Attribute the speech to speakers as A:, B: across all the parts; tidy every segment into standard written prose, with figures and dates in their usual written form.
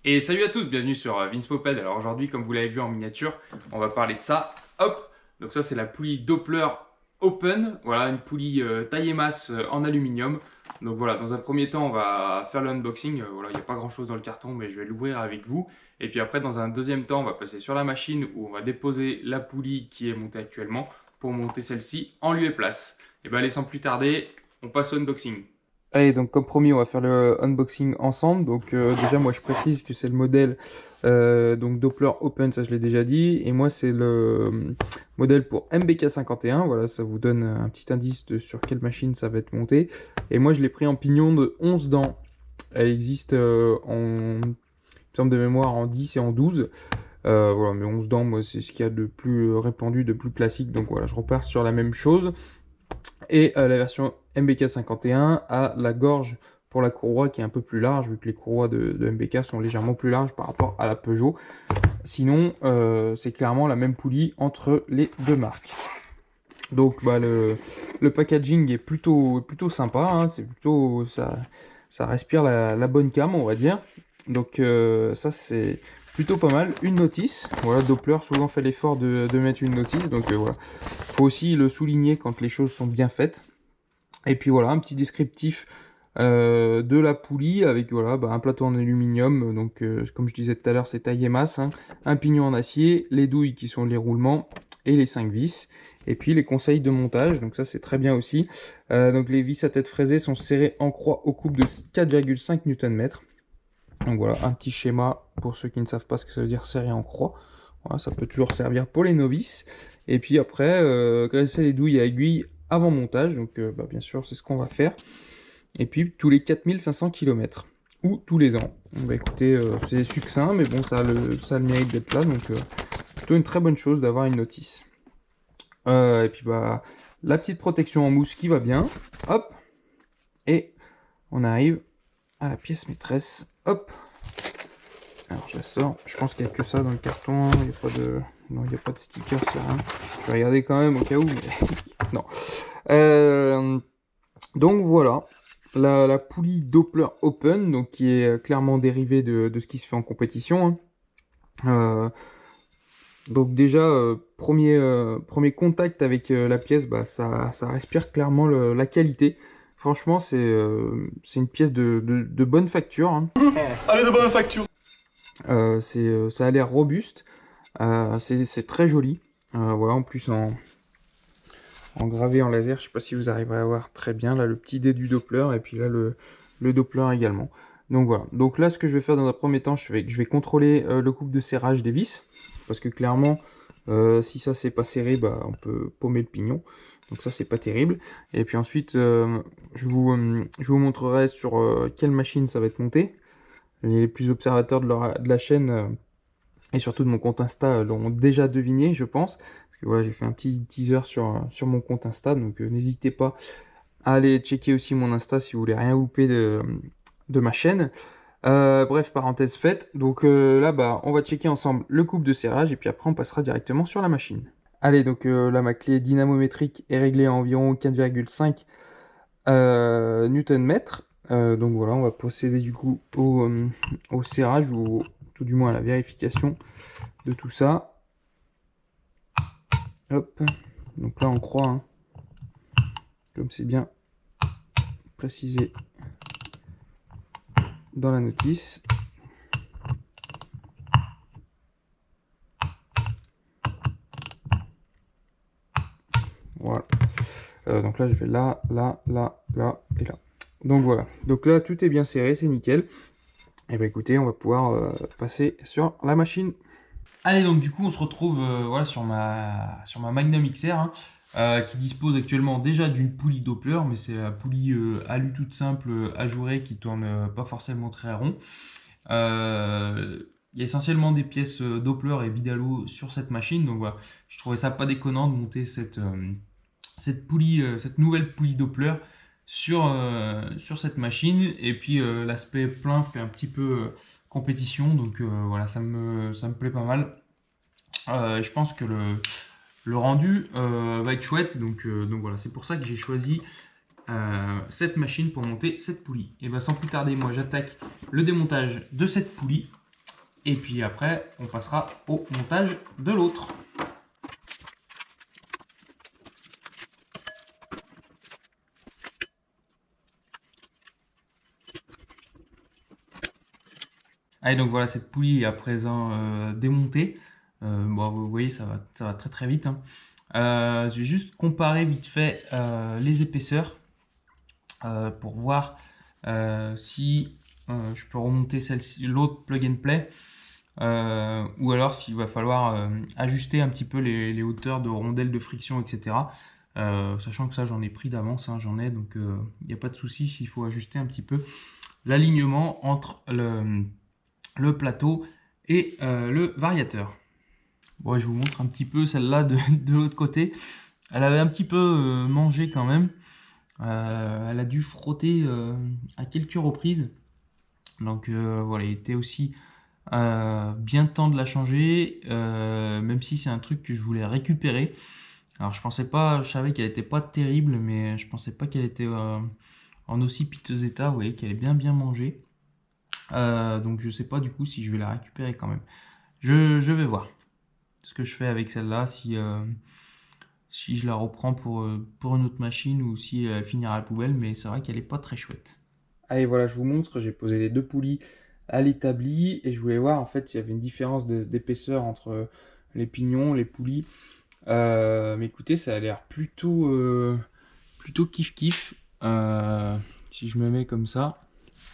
A: Et salut à tous, bienvenue sur Vince Poped. Alors aujourd'hui, comme vous l'avez vu en miniature, on va parler de ça. Hop, donc ça c'est la poulie Doppler Open. Voilà, une poulie taille et masse en aluminium. Donc voilà, dans un premier temps, on va faire l'unboxing. Voilà, il n'y a pas grand chose dans le carton, mais je vais l'ouvrir avec vous. Et puis après, dans un deuxième temps, on va passer sur la machine où on va déposer la poulie qui est montée actuellement pour monter celle-ci en lieu et place. Et bien allez, sans plus tarder, on passe au unboxing. Allez, donc comme promis, on va faire le unboxing ensemble. Donc déjà, moi je précise que c'est le modèle donc Doppler Open, ça je l'ai déjà dit. Et moi c'est le modèle pour MBK51. Voilà, ça vous donne un petit indice sur quelle machine ça va être monté. Et moi je l'ai pris en pignon de 11 dents. Elle existe il me semble de mémoire en 10 et en 12. Voilà, mais 11 dents, moi c'est ce qu'il y a de plus répandu, de plus classique. Donc voilà, je repars sur la même chose. Et la version MBK51 a la gorge pour la courroie qui est un peu plus large, vu que les courroies de MBK sont légèrement plus larges par rapport à la Peugeot. Sinon, c'est clairement la même poulie entre les deux marques. Donc bah, le packaging est plutôt sympa, hein, c'est plutôt ça respire la bonne cam, on va dire. Donc ça c'est plutôt pas mal. Une notice, voilà, Doppler souvent fait l'effort de mettre une notice, donc voilà. Faut aussi le souligner quand les choses sont bien faites. Et puis voilà, un petit descriptif de la poulie avec voilà, un plateau en aluminium. Donc comme je disais tout à l'heure, c'est taille et masse, hein. Un pignon en acier, les douilles qui sont les roulements et les 5 vis. Et puis les conseils de montage, donc ça c'est très bien aussi. Donc les vis à tête fraisée sont serrées en croix au couple de 4,5 Nm. Donc voilà, un petit schéma pour ceux qui ne savent pas ce que ça veut dire serré en croix. Voilà, ça peut toujours servir pour les novices. Et puis après, graisser les douilles à aiguille avant montage. Donc bien sûr, c'est ce qu'on va faire. Et puis tous les 4500 km. Ou tous les ans. Bah, écoutez, c'est succinct, mais bon, ça a le mérite d'être là. Donc plutôt une très bonne chose d'avoir une notice. Et puis bah la petite protection en mousse qui va bien. Hop. Et on arrive à la pièce maîtresse. Hop. Alors je la sors. Je pense qu'il n'y a que ça dans le carton. Il n'y a pas de... Non, il n'y a pas de sticker, c'est rien. Je vais regarder quand même au cas où, mais non. Donc voilà. La poulie Doppler Open, donc qui est clairement dérivée de ce qui se fait en compétition, hein. Donc déjà, premier contact avec la pièce, bah, ça respire clairement la qualité. Franchement, c'est une pièce de bonne facture, hein.
B: Allez, de bonne facture.
A: Ça a l'air robuste, c'est très joli. Voilà, en plus en gravé en laser, je sais pas si vous arriverez à voir très bien, là le petit dé du Doppler et puis là le Doppler également. Donc voilà, donc là ce que je vais faire dans un premier temps, je vais contrôler le couple de serrage des vis, parce que clairement si ça c'est pas serré, bah, on peut paumer le pignon, donc ça c'est pas terrible. Et puis ensuite je vous montrerai sur quelle machine ça va être monté. Les plus observateurs de la chaîne et surtout de mon compte Insta l'ont déjà deviné, je pense. Parce que voilà, j'ai fait un petit teaser sur mon compte Insta, donc n'hésitez pas à aller checker aussi mon Insta si vous voulez rien louper de ma chaîne. Bref, parenthèse faite. Donc là, bah, on va checker ensemble le couple de serrage et puis après on passera directement sur la machine. Allez, donc là, ma clé dynamométrique est réglée à environ 4,5 Nm. Donc voilà, on va procéder du coup au serrage ou tout du moins à la vérification de tout ça. Hop, donc là on croit, hein, comme c'est bien précisé dans la notice. Voilà. Donc là je vais là et là. Donc voilà. Donc là tout est bien serré, c'est nickel. Et bah écoutez, on va pouvoir passer sur la machine. Allez, donc du coup on se retrouve voilà, sur ma Magnum XR, hein, qui dispose actuellement déjà d'une poulie Doppler, mais c'est la poulie alu toute simple ajourée qui tourne pas forcément très rond. Il y a essentiellement des pièces Doppler et Vidalo sur cette machine, donc voilà, je trouvais ça pas déconnant de monter cette poulie, cette nouvelle poulie Doppler sur cette machine. Et puis l'aspect plein fait un petit peu compétition, donc voilà, ça me plaît pas mal. Je pense que le rendu va être chouette, donc voilà, c'est pour ça que j'ai choisi cette machine pour monter cette poulie. Et bien sans plus tarder, moi j'attaque le démontage de cette poulie. Et puis après, on passera au montage de l'autre. Allez, donc voilà, cette poulie est à présent démontée. Bon, vous voyez, ça va très très vite, hein. Je vais juste comparer vite fait les épaisseurs pour voir si je peux remonter celle-ci, l'autre plug and play, ou alors s'il va falloir ajuster un petit peu les hauteurs de rondelles de friction, etc. Sachant que ça, j'en ai pris d'avance, hein, j'en ai, donc il n'y a pas de souci s'il faut ajuster un petit peu l'alignement entre le plateau et le variateur. Bon, je vous montre un petit peu celle-là de l'autre côté. Elle avait un petit peu mangé quand même. Elle a dû frotter à quelques reprises. Donc voilà, il était aussi bien temps de la changer, même si c'est un truc que je voulais récupérer. Alors je savais qu'elle n'était pas terrible, mais je pensais pas qu'elle était en aussi piteux état. Vous voyez qu'elle est bien mangée. Donc je sais pas du coup si je vais la récupérer quand même. Je vais voir ce que je fais avec celle-là, si je la reprends pour une autre machine ou si elle finira à la poubelle, mais c'est vrai qu'elle est pas très chouette. Allez, voilà, je vous montre, j'ai posé les deux poulies à l'établi et je voulais voir en fait s'il y avait une différence d'épaisseur entre les pignons, les poulies. Mais écoutez, ça a l'air plutôt kiff. Si je me mets comme ça,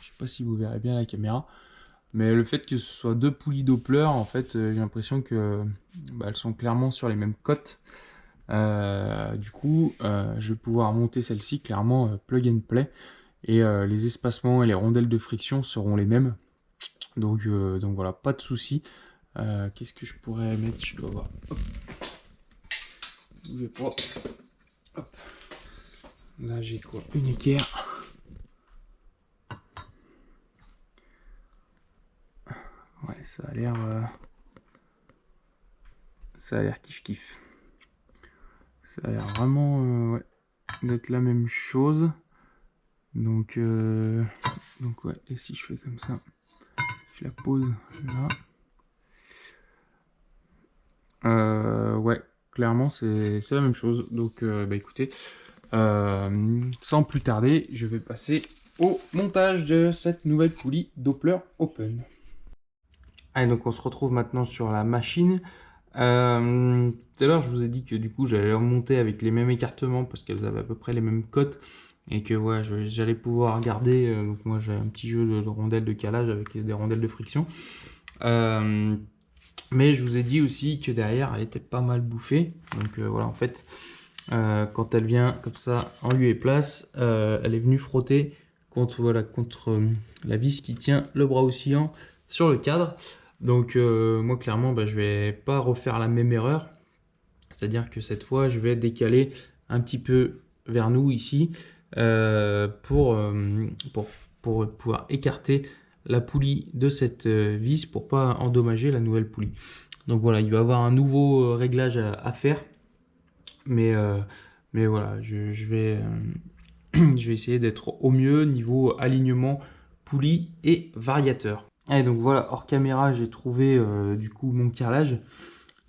A: je sais pas si vous verrez bien la caméra, mais le fait que ce soit deux poulies Doppler, en fait, j'ai l'impression que elles sont clairement sur les mêmes cotes. Du coup, je vais pouvoir monter celle-ci clairement plug and play. Et les espacements et les rondelles de friction seront les mêmes. Donc voilà, pas de souci. Qu'est-ce que je pourrais mettre? Je dois voir. Hop. Bougez pas. Hop. Là j'ai quoi? Une équerre. Ouais, ça a l'air kiff. Ça a l'air vraiment ouais, d'être la même chose. Donc ouais, et si je fais comme ça, je la pose là. Ouais, clairement c'est la même chose. Donc bah écoutez, sans plus tarder, je vais passer au montage de cette nouvelle poulie Doppler Open. Allez, donc on se retrouve maintenant sur la machine. Tout à l'heure, je vous ai dit que du coup, j'allais remonter avec les mêmes écartements parce qu'elles avaient à peu près les mêmes cotes et que ouais, j'allais pouvoir garder. Donc moi, j'ai un petit jeu de rondelles de calage avec des rondelles de friction. Mais je vous ai dit aussi que derrière, elle était pas mal bouffée. Donc voilà, en fait, quand elle vient comme ça en lieu et place, elle est venue frotter contre la vis qui tient le bras oscillant sur le cadre. Donc moi clairement je vais pas refaire la même erreur, c'est-à-dire que cette fois je vais décaler un petit peu vers nous ici pour pouvoir écarter la poulie de cette vis pour pas endommager la nouvelle poulie. Donc voilà, il va y avoir un nouveau réglage à faire, mais voilà, je vais je vais essayer d'être au mieux niveau alignement poulie et variateur. Allez, donc voilà, hors caméra, j'ai trouvé du coup mon carrelage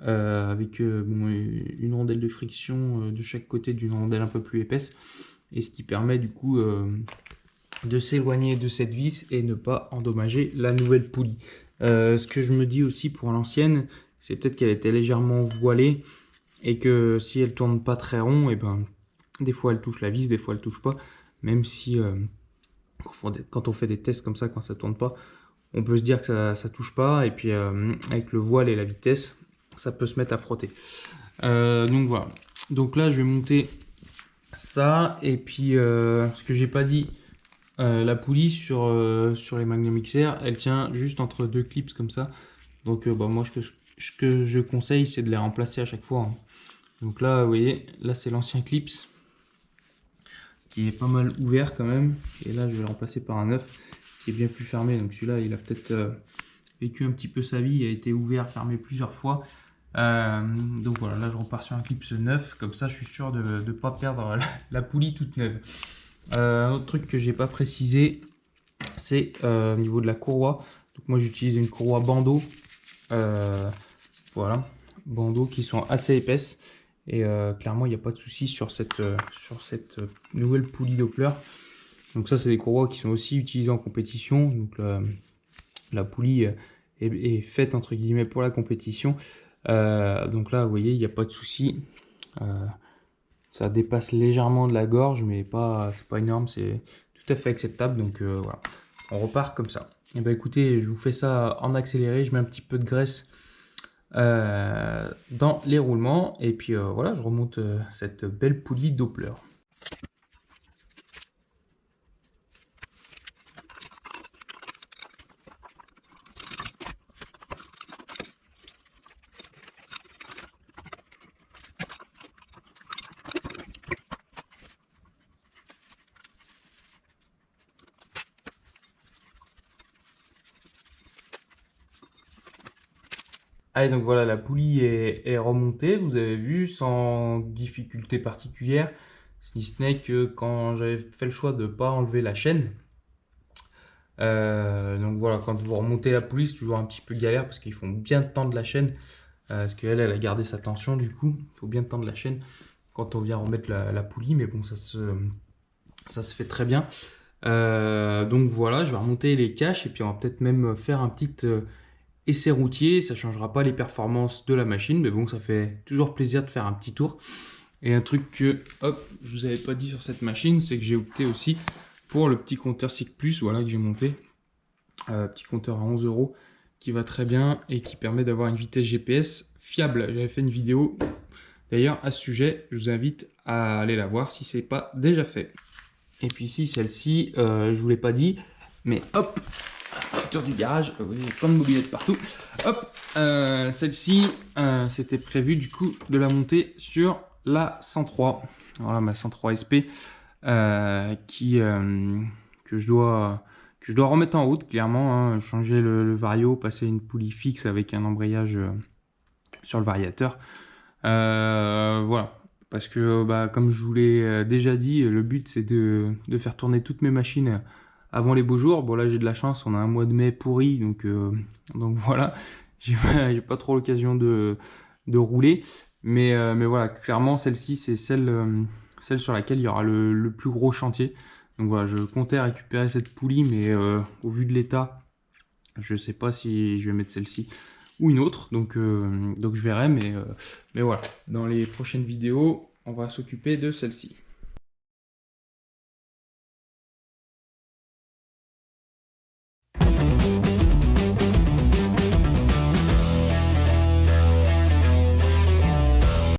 A: avec bon, une rondelle de friction de chaque côté d'une rondelle un peu plus épaisse, et ce qui permet du coup de s'éloigner de cette vis et ne pas endommager la nouvelle poulie. Ce que je me dis aussi pour l'ancienne, c'est peut-être qu'elle était légèrement voilée et que si elle tourne pas très rond, et ben des fois elle touche la vis, des fois elle touche pas, même si quand on fait des tests comme ça, quand ça tourne pas, on peut se dire que ça touche pas, et puis avec le voile et la vitesse, ça peut se mettre à frotter. Donc voilà. Donc là, je vais monter ça, et puis ce que j'ai pas dit, la poulie sur les Magnum XR, elle tient juste entre deux clips comme ça. Donc moi, ce que je conseille, c'est de les remplacer à chaque fois, hein. Donc là, vous voyez, là c'est l'ancien clips qui est pas mal ouvert quand même, et là je vais le remplacer par un neuf qui est bien plus fermé. Donc celui-là, il a peut-être vécu un petit peu sa vie, il a été ouvert, fermé plusieurs fois. Donc voilà, là je repars sur un clips neuf, comme ça je suis sûr de ne pas perdre la poulie toute neuve. Un autre truc que j'ai pas précisé, c'est au niveau de la courroie. Donc moi j'utilise une courroie bandeau, voilà, bandeau qui sont assez épaisses. Et clairement il n'y a pas de souci sur cette nouvelle poulie Doppler. Donc ça c'est des courroies qui sont aussi utilisées en compétition. Donc la poulie est faite entre guillemets pour la compétition. Donc là vous voyez il n'y a pas de souci. Ça dépasse légèrement de la gorge, mais c'est pas énorme, c'est tout à fait acceptable. Donc voilà, on repart comme ça. Et bah écoutez, je vous fais ça en accéléré, je mets un petit peu de graisse dans les roulements, et puis voilà, je remonte cette belle poulie Doppler. Allez, donc voilà, la poulie est remontée, vous avez vu, sans difficulté particulière, si ce n'est que quand j'avais fait le choix de ne pas enlever la chaîne, donc voilà, quand vous remontez la poulie, c'est toujours un petit peu galère parce qu'il faut bien tendre la chaîne, parce qu'elle a gardé sa tension, du coup, il faut bien tendre la chaîne quand on vient remettre la poulie, mais bon, ça se fait très bien. Donc voilà, je vais remonter les caches et puis on va peut-être même faire un petit essai routier. Ça changera pas les performances de la machine, mais bon, ça fait toujours plaisir de faire un petit tour. Et un truc que, hop, je vous avais pas dit sur cette machine, c'est que j'ai opté aussi pour le petit compteur SICK+, voilà, que j'ai monté. Petit compteur à 11 € qui va très bien et qui permet d'avoir une vitesse GPS fiable. J'avais fait une vidéo d'ailleurs à ce sujet, je vous invite à aller la voir si c'est pas déjà fait. Et puis ici, celle-ci, je vous l'ai pas dit, mais hop, petit tour du garage, vous voyez, plein de mobilettes partout. Hop, celle-ci, c'était prévu du coup de la monter sur la 103. Voilà ma 103 SP que je dois remettre en route, clairement, hein, changer le vario, passer une poulie fixe avec un embrayage sur le variateur. Voilà, parce que comme je vous l'ai déjà dit, le but c'est de faire tourner toutes mes machines avant les beaux jours. Bon là j'ai de la chance, on a un mois de mai pourri, donc voilà, j'ai pas trop l'occasion de rouler. Mais voilà, clairement celle-ci c'est celle sur laquelle il y aura le plus gros chantier. Donc voilà, je comptais récupérer cette poulie, mais au vu de l'état, je sais pas si je vais mettre celle-ci ou une autre, donc je verrai, mais voilà, dans les prochaines vidéos, on va s'occuper de celle-ci.